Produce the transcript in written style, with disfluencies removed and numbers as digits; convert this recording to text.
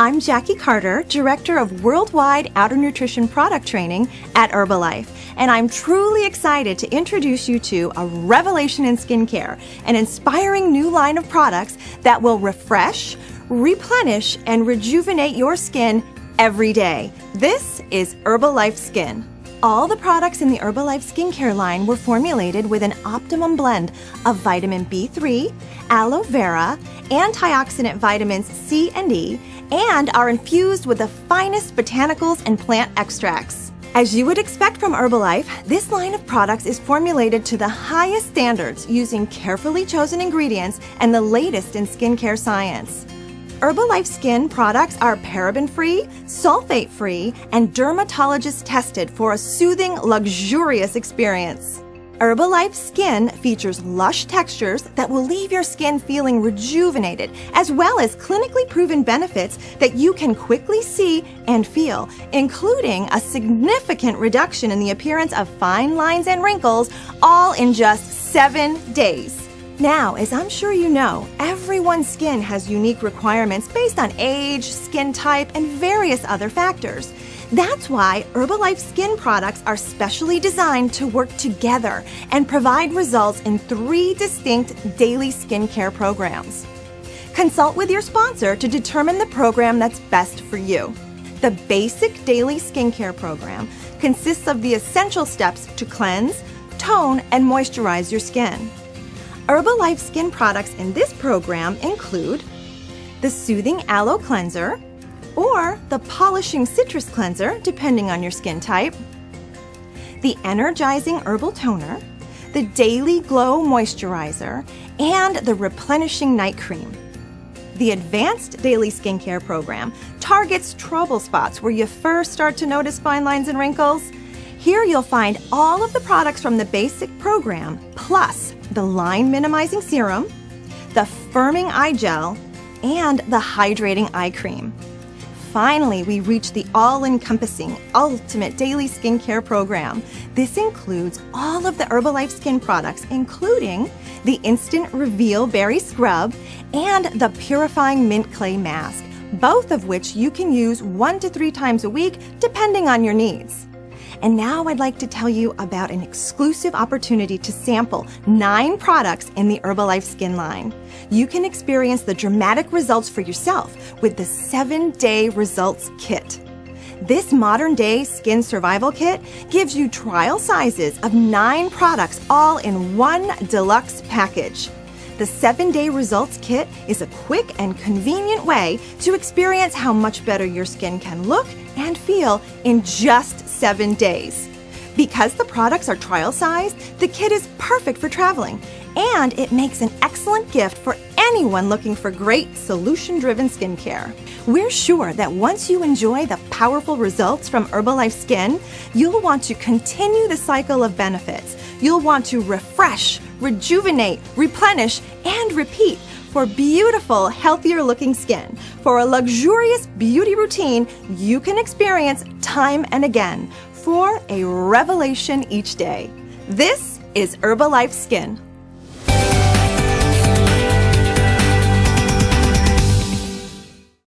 I'm Jackie Carter, Director of Worldwide Outer Nutrition Product Training at Herbalife, and I'm truly excited to introduce you to a revelation in skincare, an inspiring new line of products that will refresh, replenish, and rejuvenate your skin every day. This is Herbalife Skin. All the products in the Herbalife skincare line were formulated with an optimum blend of vitamin B3, aloe vera, antioxidant vitamins C and E, and are infused with the finest botanicals and plant extracts. As you would expect from Herbalife, this line of products is formulated to the highest standards using carefully chosen ingredients and the latest in skincare science. Herbalife Skin products are paraben-free, sulfate-free, and dermatologist-tested for a soothing, luxurious experience. Herbalife Skin features lush textures that will leave your skin feeling rejuvenated, as well as clinically proven benefits that you can quickly see and feel, including a significant reduction in the appearance of fine lines and wrinkles, all in just 7 days. Now, as I'm sure you know, everyone's skin has unique requirements based on age, skin type, and various other factors. That's why Herbalife Skin products are specially designed to work together and provide results in 3 distinct daily skincare programs. Consult with your sponsor to determine the program that's best for you. The basic daily skincare program consists of the essential steps to cleanse, tone, and moisturize your skin. Herbalife Skin products in this program include the Soothing Aloe Cleanser or the Polishing Citrus Cleanser, depending on your skin type, the Energizing Herbal Toner, the Daily Glow Moisturizer, and the Replenishing Night Cream. The Advanced Daily Skincare program targets trouble spots where you first start to notice fine lines and wrinkles. Here you'll find all of the products from the basic program, plus the line minimizing serum, the firming eye gel, and the hydrating eye cream. Finally, we reach the all-encompassing ultimate daily skincare program. This includes all of the Herbalife Skin products, including the Instant Reveal Berry Scrub and the Purifying Mint Clay Mask, both of which you can use 1 to 3 times a week, depending on your needs. And now I'd like to tell you about an exclusive opportunity to sample 9 products in the Herbalife Skin line. You can experience the dramatic results for yourself with the 7-Day Results Kit. This modern-day skin survival kit gives you trial sizes of 9 products all in one deluxe package. The 7-Day Results Kit is a quick and convenient way to experience how much better your skin can look and feel in just 7 days. Because the products are trial sized, the kit is perfect for traveling, and it makes an excellent gift for anyone looking for great solution-driven skincare. We're sure that once you enjoy the powerful results from Herbalife Skin, you'll want to continue the cycle of benefits. You'll want to refresh, rejuvenate, replenish, and repeat for beautiful, healthier-looking skin. For a luxurious beauty routine you can experience time and again, for a revelation each day. This is Herbalife Skin.